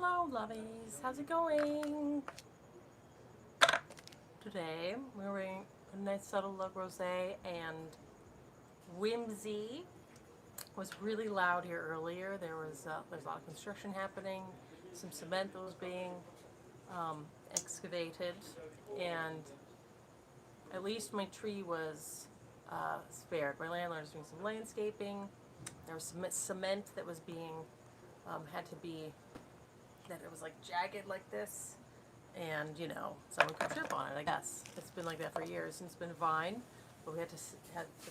Hello lovies, how's it going? Today we're wearing a nice subtle look rosé and whimsy. It was really loud here earlier. There's a lot of construction happening, some cement that was being excavated, and at least my tree was spared. My landlord was doing some landscaping. There was some cement that was being had to be, that it was like jagged like this, and you know, someone could trip on it, I guess. It's been like that for years, and it's been fine, but we had to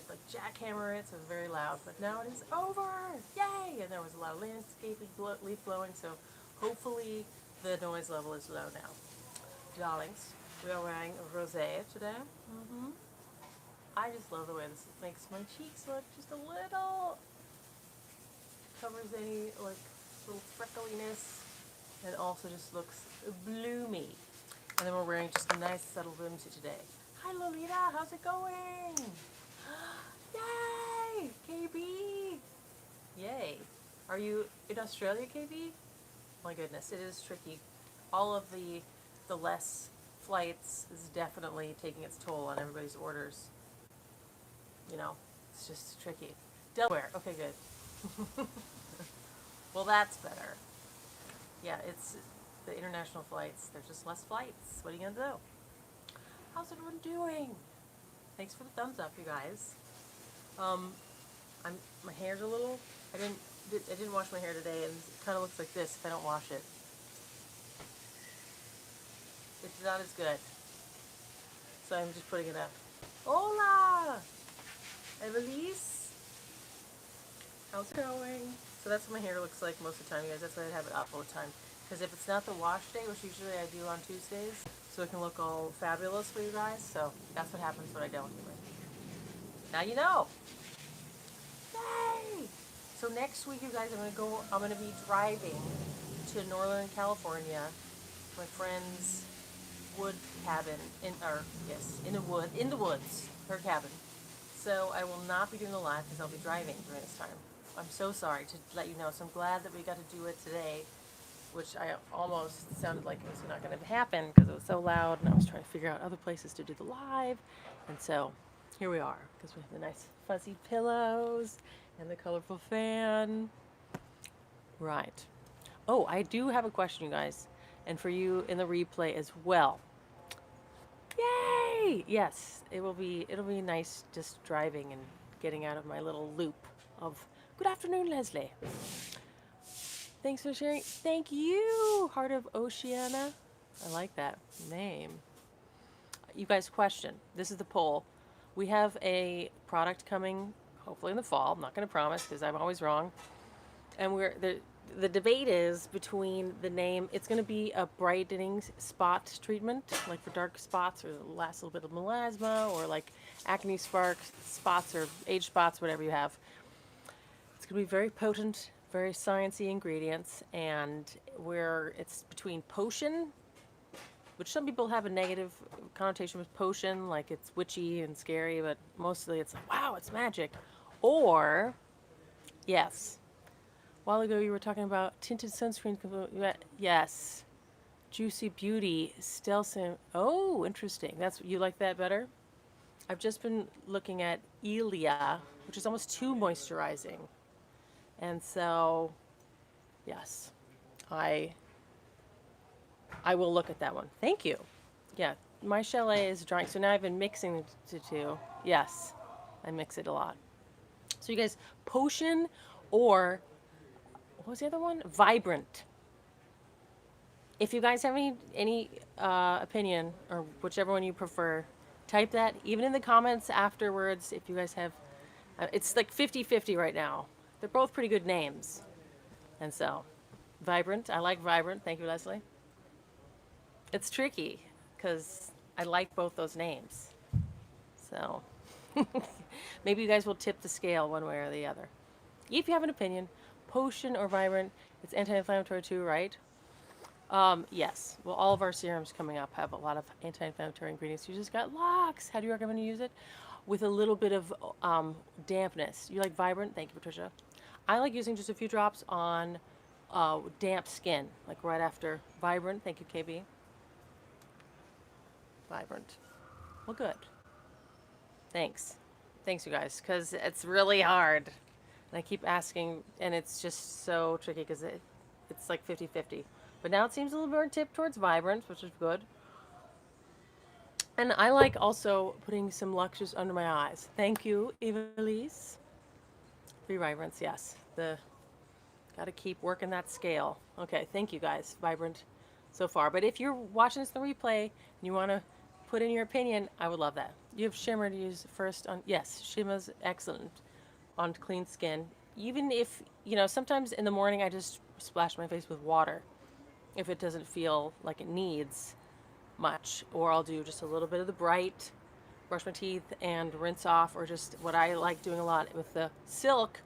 like jackhammer it, so it was very loud. But now it is over, yay! And there was a lot of landscaping, leaf blowing, so hopefully the noise level is low now. Darlings, we are wearing a rosé today. I just love the way this makes my cheeks look just a little, covers any like little freckliness, and also just looks bloomy. And then we're wearing just a nice subtle whimsy today. Hi Lolita, how's it going? Yay! KB! Yay. Are you in Australia, KB? My goodness, it is tricky. All of the less flights is definitely taking its toll on everybody's orders. You know, it's just tricky. Delaware, okay, good. Well, that's better. Yeah, it's the international flights. There's just less flights. What are you gonna do? How's everyone doing? Thanks for the thumbs up, you guys. My hair's a little. I didn't wash my hair today, and it kind of looks like this if I don't wash it. It's not as good, so I'm just putting it up. Hola, Evelise. How's it going? So that's what my hair looks like most of the time, you guys. That's why I have it up all the time. Because if it's not the wash day, which usually I do on Tuesdays, so it can look all fabulous for you guys. So that's what happens when I don't do it. Now you know. Yay! So next week, you guys, I'm gonna be driving to Northern California, my friend's wood cabin in the woods, her cabin. So I will not be doing a live because I'll be driving during this time. I'm so sorry to let you know. So I'm glad that we got to do it today, which I almost sounded like it was not going to happen because it was so loud, and I was trying to figure out other places to do the live. And so here we are, because we have the nice fuzzy pillows and the colorful fan. Right. Oh, I do have a question, you guys, and for you in the replay as well. Yay! Yes, it'll be nice just driving and getting out of my little loop of good afternoon, Leslie. Thanks for sharing. Thank you, Heart of Oceania. I like that name. You guys, question. This is the poll. We have a product coming, hopefully in the fall. I'm not going to promise because I'm always wrong. And the debate is between the name. It's going to be a brightening spot treatment, like for dark spots or the last little bit of melasma, or like acne spots or age spots, whatever you have. It's going to be very potent, very sciencey ingredients, and it's between potion, which some people have a negative connotation with potion, like it's witchy and scary, but mostly it's like, wow, it's magic. Or, yes, a while ago you were talking about tinted sunscreen. Yes, Juicy Beauty, Stelson. Oh, interesting. You like that better? I've just been looking at Ilia, which is almost too moisturizing. And so, yes, I will look at that one. Thank you. Yeah, my chalet is drying, so now I've been mixing the two. Yes, I mix it a lot. So you guys, potion or what was the other one? Vibrant. If you guys have any opinion, or whichever one you prefer, type that even in the comments afterwards. If you guys have, it's like 50-50 right now. They're both pretty good names. And so, Vibrant. I like Vibrant. Thank you, Leslie. It's tricky because I like both those names. So, maybe you guys will tip the scale one way or the other. If you have an opinion, potion or Vibrant, it's anti-inflammatory too, right? Yes. Well, all of our serums coming up have a lot of anti-inflammatory ingredients. You just got LUX. How do you recommend you use it? With a little bit of dampness. You like Vibrant? Thank you, Patricia. I like using just a few drops on damp skin, like right after Vibrant. Thank you, KB. Vibrant. Well, good. Thanks. Thanks, you guys, because it's really hard. And I keep asking, and it's just so tricky because it's like 50-50. But now it seems a little more tipped towards Vibrant, which is good. And I like also putting some Lux just under my eyes. Thank you, Evelise. Free Vibrance, yes. Got to keep working that scale. Okay, thank you guys, Vibrant, so far. But if you're watching this in the replay and you want to put in your opinion, I would love that. You have shimmer to use first on, yes, shimmer's excellent on clean skin. Even if, sometimes in the morning I just splash my face with water if it doesn't feel like it needs much. Or I'll do just a little bit of the bright, brush my teeth and rinse off, or just what I like doing a lot with the silk,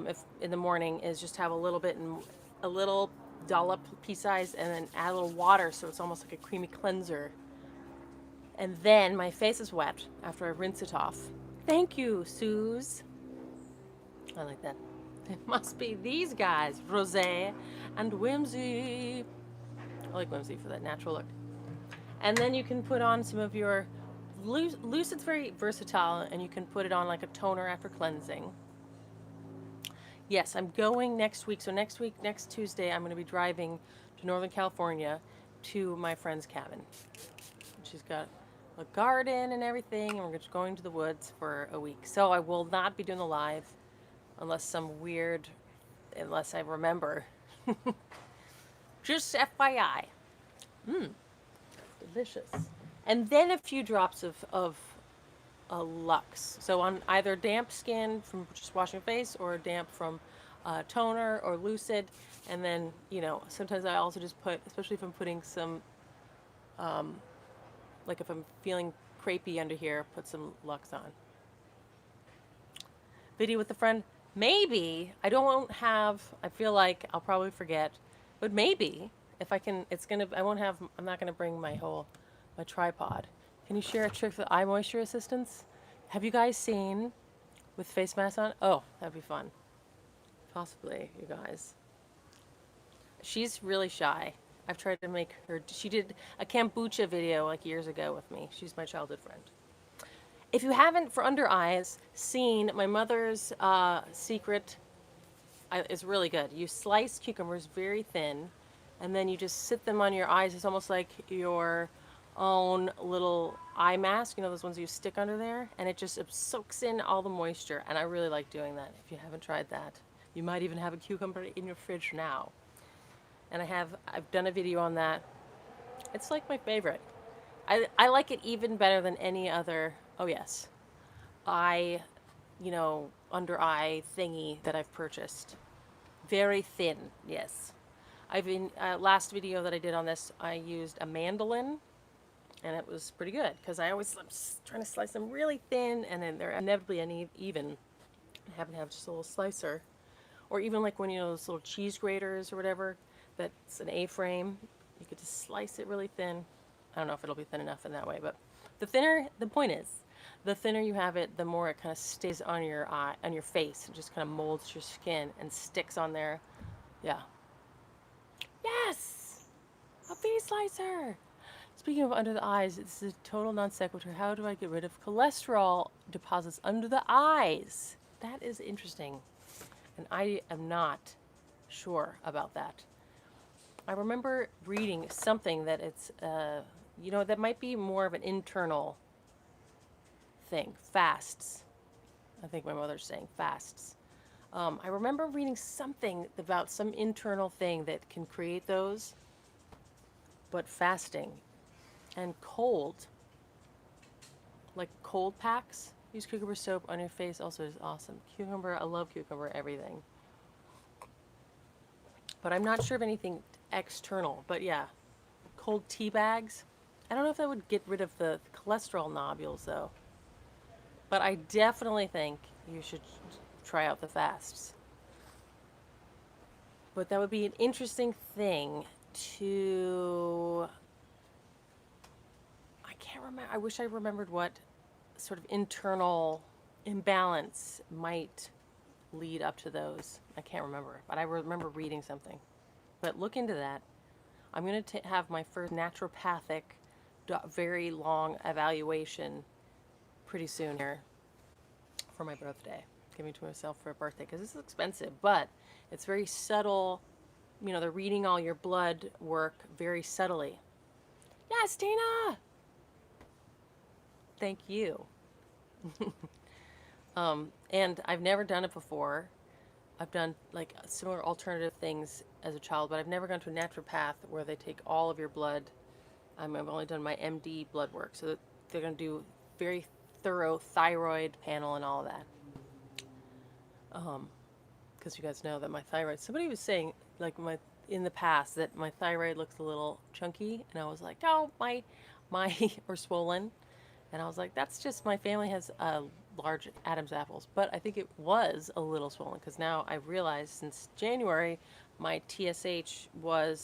if in the morning, is just have a little bit and a little dollop pea size and then add a little water so it's almost like a creamy cleanser. And then my face is wet after I rinse it off. Thank you, Suze. I like that. It must be these guys, Rosé and Whimsy. I like Whimsy for that natural look. And then you can put on some of your Lucid's very versatile, and you can put it on like a toner after cleansing. Yes, I'm going next week. So next week, next Tuesday, I'm going to be driving to Northern California to my friend's cabin. She's got a garden and everything, and we're just going to the woods for a week. So I will not be doing the live unless I remember. Just FYI. Delicious. And then a few drops of Lux. So on either damp skin from just washing your face, or damp from toner or Lucid. And then, sometimes I also just put, especially if I'm putting some, like if I'm feeling crepey under here, put some Lux on. Video with a friend? Maybe. I feel like I'll probably forget, but maybe if I can, I'm not going to bring my tripod. Can you share a trick for eye moisture assistance? Have you guys seen with face mask on? Oh, that'd be fun. Possibly, you guys. She's really shy. I've tried to make her, she did a kombucha video like years ago with me. She's my childhood friend. If you haven't, for under eyes, seen my mother's secret, it's really good. You slice cucumbers very thin, and then you just sit them on your eyes. It's almost like your own little eye mask, those ones you stick under there, and it just soaks in all the moisture. And I really like doing that. If you haven't tried that, you might even have a cucumber in your fridge now. And I've done a video on that. It's like my favorite. I like it even better than any other, oh yes, eye, under eye thingy that I've purchased. Very thin, yes. Last video that I did on this, I used a mandolin, and it was pretty good, because I'm trying to slice them really thin, and then they're inevitably uneven. I happen to have just a little slicer. Or even like when, those little cheese graters or whatever, that's an A-frame, you could just slice it really thin. I don't know if it'll be thin enough in that way, but the point is, the thinner you have it, the more it kind of stays on your eye, on your face, and just kind of molds your skin and sticks on there. Yeah. Yes! A bee slicer! Speaking of under the eyes, it's a total non sequitur. How do I get rid of cholesterol deposits under the eyes? That is interesting. And I am not sure about that. I remember reading something that it's, that might be more of an internal thing. Fasts. I think my mother's saying fasts. I remember reading something about some internal thing that can create those, but fasting and cold, like cold packs. Use cucumber soap on your face also is awesome. Cucumber, I love cucumber, everything. But I'm not sure of anything external, but yeah, cold tea bags. I don't know if that would get rid of the cholesterol nodules though. But I definitely think you should try out the fasts. But that would be an interesting thing to, I can't remember, I wish I remembered what sort of internal imbalance might lead up to those. I can't remember, but I remember reading something. But look into that. I'm going to have my first naturopathic, very long evaluation pretty soon here for my birthday. Giving to myself for a birthday because this is expensive, but it's very subtle. You know, they're reading all your blood work very subtly. Yes, Tina! Thank you. And I've never done it before. I've done like similar alternative things as a child, but I've never gone to a naturopath where they take all of your blood. I've only done my MD blood work, so they're going to do very thorough thyroid panel and all of that. Because you guys know that my thyroid. Somebody was saying like in the past that my thyroid looks a little chunky, and I was like, no, my or swollen, and I was like, that's just my family has large Adam's apples, but I think it was a little swollen because now I've realized since January my TSH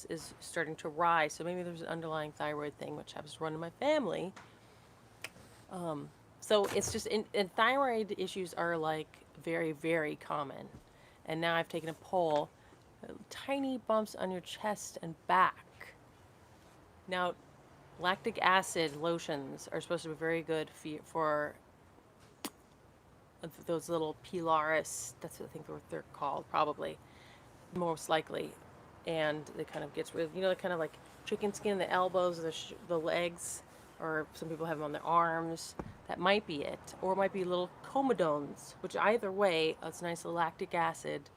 is starting to rise, so maybe there's an underlying thyroid thing which happens to run in my family. So it's just and thyroid issues are like very, very common, and now I've taken a poll, tiny bumps on your chest and back. Now, lactic acid lotions are supposed to be very good for those little pilaris, that's what I think they're called, probably, most likely. And it kind of gets rid of, you know, kind of like chicken skin, the elbows, the legs, or some people have them on their arms. That might be it. Or it might be little comedones, which either way, a nice lactic acid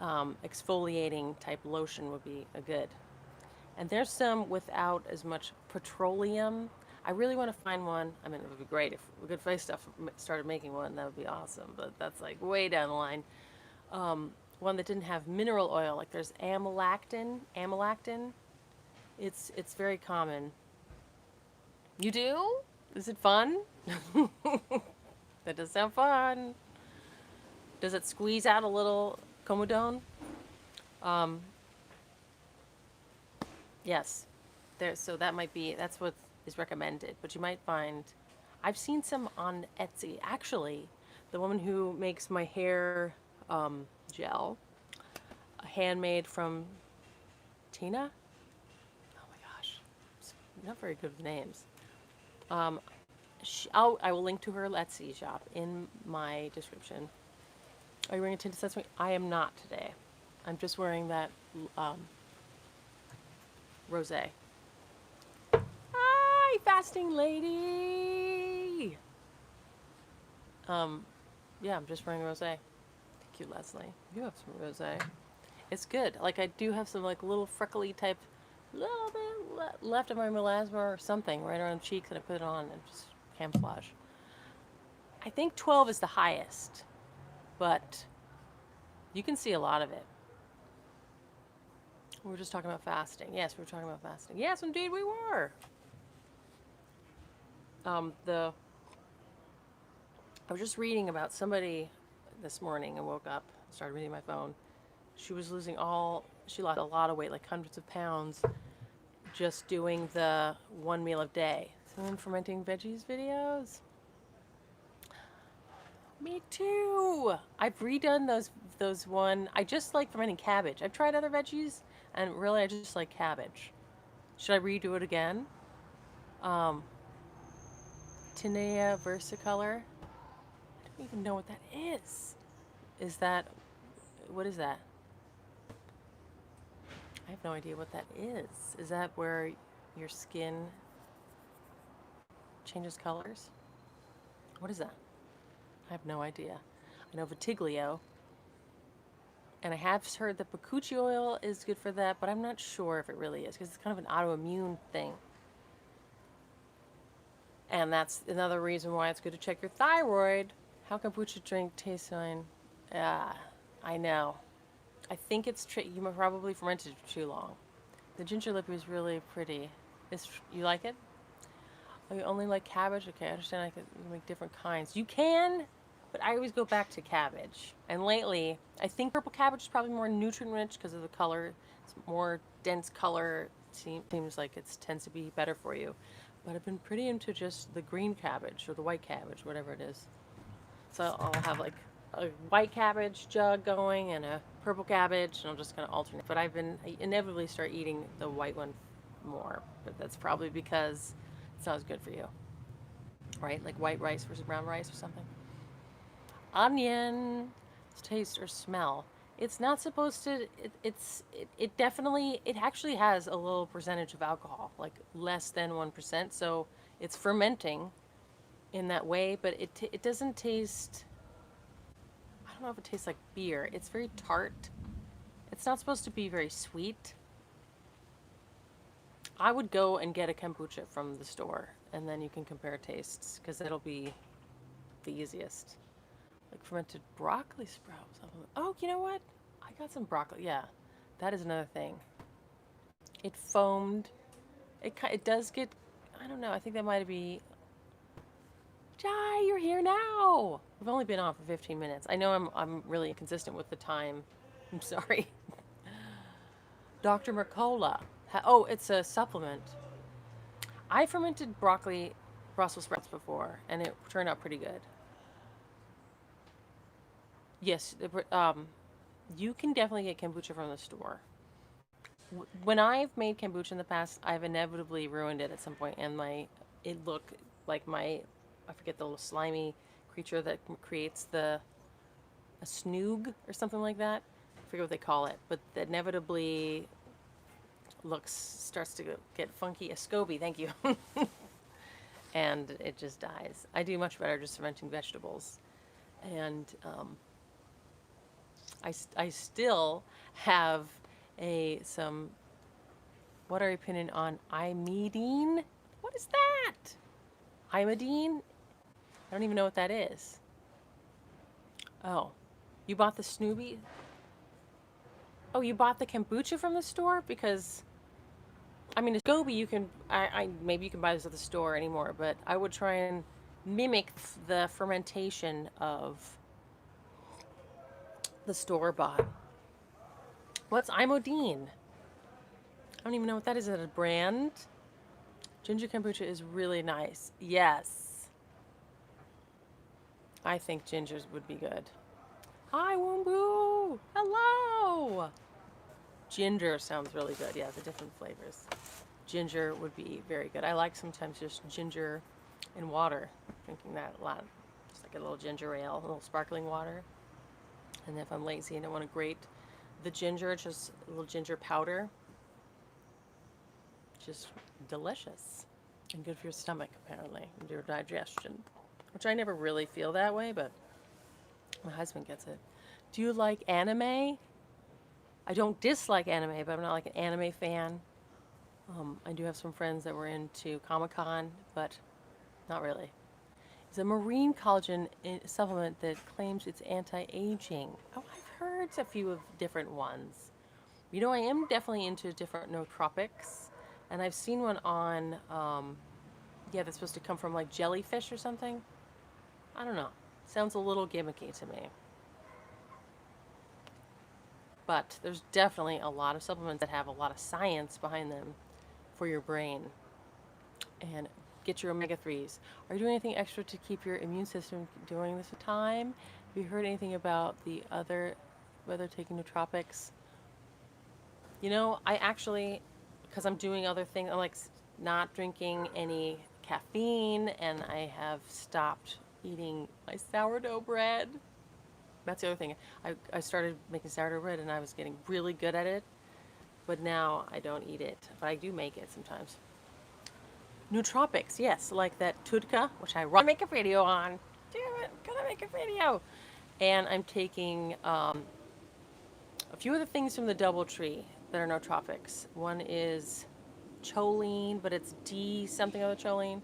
exfoliating type lotion would be a good. And there's some without as much petroleum. I really want to find one. I mean, it would be great if Good Face Stuff started making one. That would be awesome. But that's like way down the line. One that didn't have mineral oil. Like there's amylactin. It's very common. You do? Is it fun? That does sound fun. Does it squeeze out a little comedone? Yes. So that might be, that's what is recommended. But you might find, I've seen some on Etsy. Actually, the woman who makes my hair gel, handmade from Tina. Oh my gosh, I'm not very good with names. I will link to her Etsy shop in my description. Are you wearing a tinted sesame? I am not today. I'm just wearing that rosé. Hi, fasting lady. Yeah, I'm just wearing rosé. Thank you, Leslie. You have some rosé. It's good. Like I do have some like little freckly type, little bit left of my melasma or something right around the cheeks, and I put it on and just camouflage. I think 12 is the highest, but you can see a lot of it. We were just talking about fasting. Yes, we were talking about fasting. Yes, indeed we were. I was just reading about somebody this morning. I woke up, started reading my phone. She lost a lot of weight, like hundreds of pounds, just doing the one meal a day. Someone fermenting veggies videos? Me too. I've redone those one. I just like fermenting cabbage. I've tried other veggies, and really I just like cabbage. Should I redo it again? Tinea versicolor. I don't even know what that is. What is that? I have no idea what that is. Is that where your skin changes colors? What is that? I have no idea. I know Vitiglio. And I have heard that bakuchi oil is good for that, but I'm not sure if it really is because it's kind of an autoimmune thing. And that's another reason why it's good to check your thyroid. How kombucha drink tastes fine? I know. I think you probably fermented it for too long. The ginger lip is really pretty. You like it? Oh, you only like cabbage? Okay, I understand I can make different kinds. You can, but I always go back to cabbage. And lately, I think purple cabbage is probably more nutrient rich because of the color. It's more dense color. Seems like it tends to be better for you. But I've been pretty into just the green cabbage or the white cabbage, whatever it is. So I'll have like a white cabbage jug going and a purple cabbage, and I'm just going to alternate. But I inevitably start eating the white one more, but that's probably because it's not as good for you, right? Like white rice versus brown rice or something. Onion, taste or smell. It's not supposed to. It definitely, it actually has a little percentage of alcohol, like less than 1%. So it's fermenting in that way, but it doesn't taste. I don't know if it tastes like beer. It's very tart. It's not supposed to be very sweet. I would go and get a kombucha from the store, and then you can compare tastes, because it'll be the easiest. Like fermented broccoli sprouts. Oh, you know what? I got some broccoli. Yeah, that is another thing. It foamed. It does get. I don't know. I think that might be. Jai, you're here now. We've only been on for 15 minutes. I know I'm really inconsistent with the time. I'm sorry. Dr. Mercola. Oh, it's a supplement. I fermented broccoli Brussels sprouts before, and it turned out pretty good. Yes, you can definitely get kombucha from the store. When I've made kombucha in the past, I've inevitably ruined it at some point, and it looked like I forget the little slimy creature that creates a snoog or something like that. I forget what they call it, but that inevitably starts to get funky. A SCOBY, thank you. And it just dies. I do much better just fermenting vegetables. And I still have some. What are your opinion on imidine? What is that? Imidine? I don't even know what that is. Oh, you bought the Snoopy? Oh, you bought the kombucha from the store? Because, I mean, a SCOBY you can, maybe you can buy this at the store anymore, but I would try and mimic the fermentation of the store-bought. What's imodine? I don't even know what that is. Is it a brand? Ginger kombucha is really nice. Yes. I think gingers would be good. Hi, Woombo. Hello. Ginger sounds really good. Yeah, the different flavors. Ginger would be very good. I like sometimes just ginger in water. Drinking that a lot. Just like a little ginger ale, a little sparkling water. And if I'm lazy and I want to grate the ginger, just a little ginger powder. Just delicious. And good for your stomach, apparently, and your digestion. Which I never really feel that way, but my husband gets it. Do you like anime? I don't dislike anime, but I'm not like an anime fan. I do have some friends that were into Comic-Con, but not really. It's a marine collagen supplement that claims it's anti-aging. Oh, I've heard a few of different ones. You know, I am definitely into different nootropics, and I've seen one on, that's supposed to come from like jellyfish or something. I don't know. Sounds a little gimmicky to me. But there's definitely a lot of supplements that have a lot of science behind them for your brain. And get your omega-3s. Are you doing anything extra to keep your immune system during this time? Have you heard anything about whether taking nootropics? You know, I actually, because I'm doing other things, I'm like not drinking any caffeine, and I have stopped eating my sourdough bread. That's the other thing. I started making sourdough bread, and I was getting really good at it, but now I don't eat it. But I do make it sometimes. Nootropics, yes, like that Tudka, which I want to make a video on. Damn it, gotta make a video. And I'm taking a few of the things from the DoubleTree that are nootropics. One is choline, but it's D something other choline.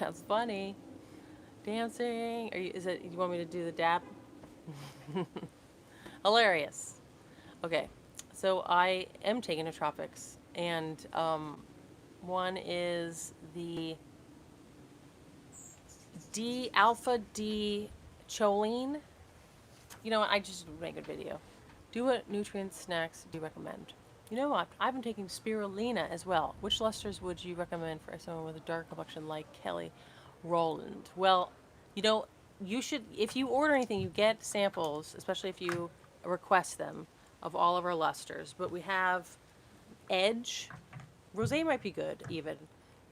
That's funny. Dancing. You want me to do the dab? Hilarious. Okay, so I am taking nootropics, and one is the alpha D choline. You know what? I just make a video. Do what nutrient snacks do you recommend? You know what? I've been taking spirulina as well. Which lusters would you recommend for someone with a dark complexion like Kelly Rowland? Well, You know, you should, if you order anything, you get samples, especially if you request them, of all of our lusters. But we have Edge, Rosé might be good even.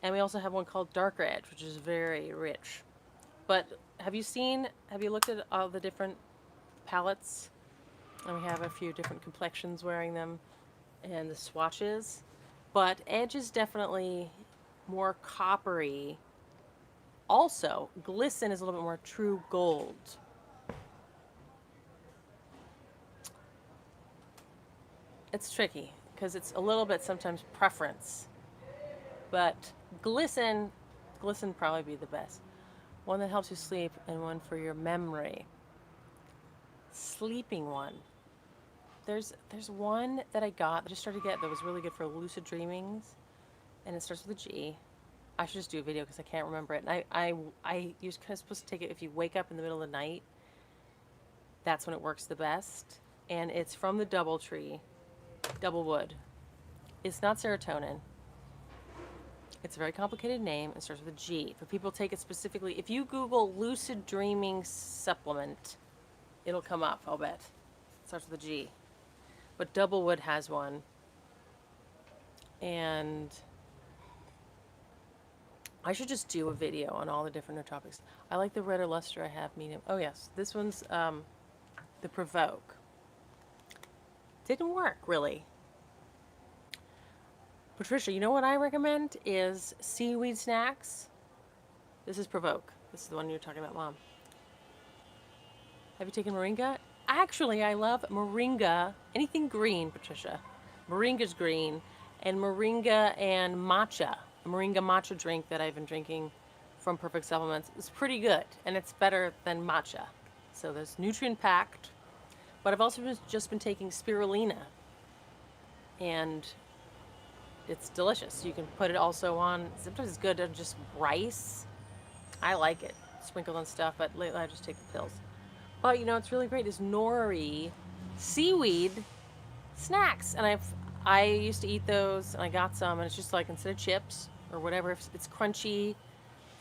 And we also have one called Darker Edge, which is very rich. But have you looked at all the different palettes? And we have a few different complexions wearing them and the swatches. But Edge is definitely more coppery. Also, Glisten is a little bit more true gold. It's tricky because it's a little bit sometimes preference. But Glisten probably be the best. One that helps you sleep and one for your memory. Sleeping one. There's one that I got, I just started to get, that was really good for lucid dreamings, and it starts with a G. I should just do a video because I can't remember it. And you're kind of supposed to take it if you wake up in the middle of the night. That's when it works the best. And it's from the Double Tree, Double Wood. It's not serotonin. It's a very complicated name. It starts with a G. But people take it specifically. If you Google lucid dreaming supplement, it'll come up, I'll bet. It starts with a G. But Double Wood has one. And I should just do a video on all the different nootropics. I like the redder luster I have, medium. Oh yes, this one's the Provoke. Didn't work, really. Patricia, you know what I recommend is seaweed snacks. This is Provoke. This is the one you're talking about, Mom. Have you taken moringa? Actually, I love moringa. Anything green, Patricia. Moringa's green. And moringa and matcha. A moringa matcha drink that I've been drinking from Perfect Supplements is pretty good. And it's better than matcha. So there's nutrient packed. But I've also just been taking spirulina. And it's delicious. You can put it also on, sometimes it's good on just rice. I like it. Sprinkled on stuff, but lately I just take the pills. But you know, it's really great is nori seaweed snacks. And I used to eat those, and I got some, and it's just like instead of chips or whatever, it's crunchy,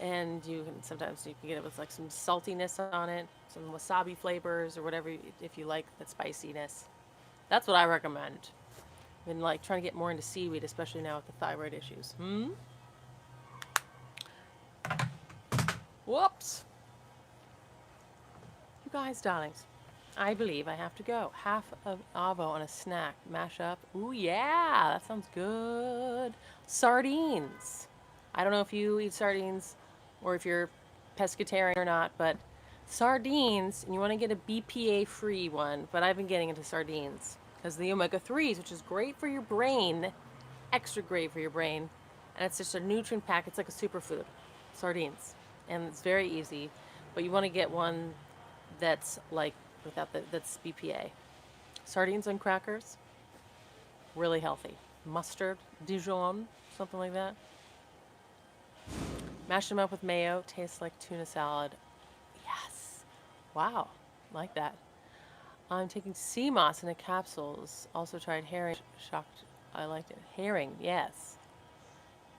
and sometimes you can get it with like some saltiness on it, some wasabi flavors or whatever if you like that spiciness. That's what I recommend. I've been like trying to get more into seaweed, especially now with the thyroid issues. Whoops. You guys, darlings, I believe I have to go. Half of avo on a snack. Mash up. Ooh, yeah, that sounds good. Sardines. I don't know if you eat sardines or if you're pescatarian or not, but sardines, and you want to get a BPA-free one, but I've been getting into sardines because the omega-3s, which is great for your brain, extra great for your brain, and it's just a nutrient pack. It's like a superfood. Sardines. And it's very easy, but you want to get one that's like that's BPA. Sardines on crackers, really healthy. Mustard, Dijon, something like that. Mash them up with mayo, tastes like tuna salad. Yes. Wow, like that. I'm taking sea moss in the capsules. Also tried herring. Shocked. I liked it. Herring, yes.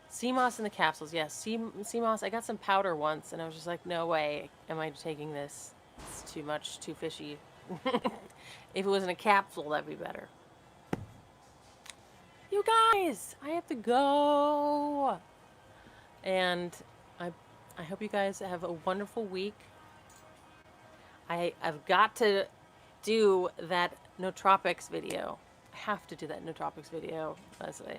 Sea moss in the capsules, yes. Sea moss. I got some powder once, and I was just like, no way am I taking this. It's too much, too fishy. If it was in a capsule, that'd be better. You guys, I have to go. And I hope you guys have a wonderful week. I've got to do that nootropics video. I have to do that nootropics video, Leslie.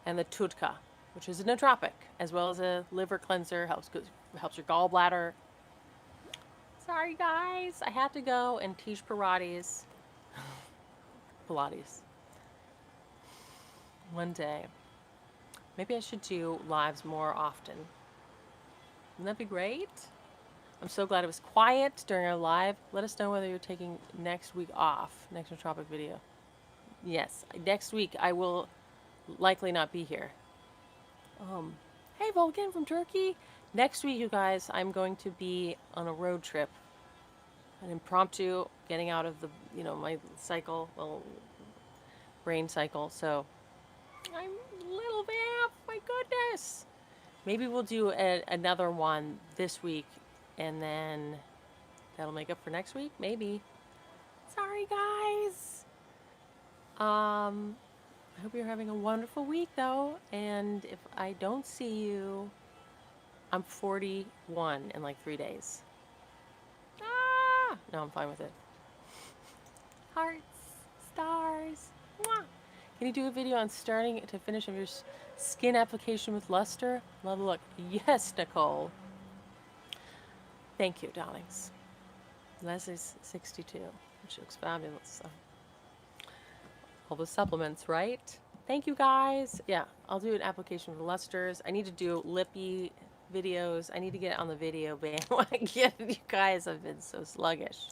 And the Tutka, which is a nootropic, as well as a liver cleanser, helps your gallbladder. Sorry guys, I have to go and teach Pilates. One day. Maybe I should do lives more often. Wouldn't that be great? I'm so glad it was quiet during our live. Let us know whether you're taking next week off, next nootropic video. Yes, next week I will likely not be here. Hey Volkan from Turkey. Next week, you guys, I'm going to be on a road trip. An impromptu getting out of the, my cycle, brain cycle. So I'm a little vamp, my goodness. Maybe we'll do another one this week And then that'll make up for next week, maybe. Sorry, guys. I hope you're having a wonderful week, though. And if I don't see you, I'm 41 in like 3 days. Ah! No, I'm fine with it. Hearts, stars. Mwah. Can you do a video on starting to finish of your skin application with luster? Love the look. Yes, Nicole. Thank you, darlings. Leslie's 62. She looks fabulous. So. All the supplements, right? Thank you, guys. Yeah, I'll do an application for lusters. I need to do lippy videos. I need to get on the video bandwagon. You guys have been so sluggish.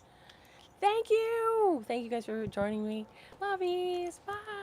Thank you. Thank you guys for joining me. Lovies. Bye.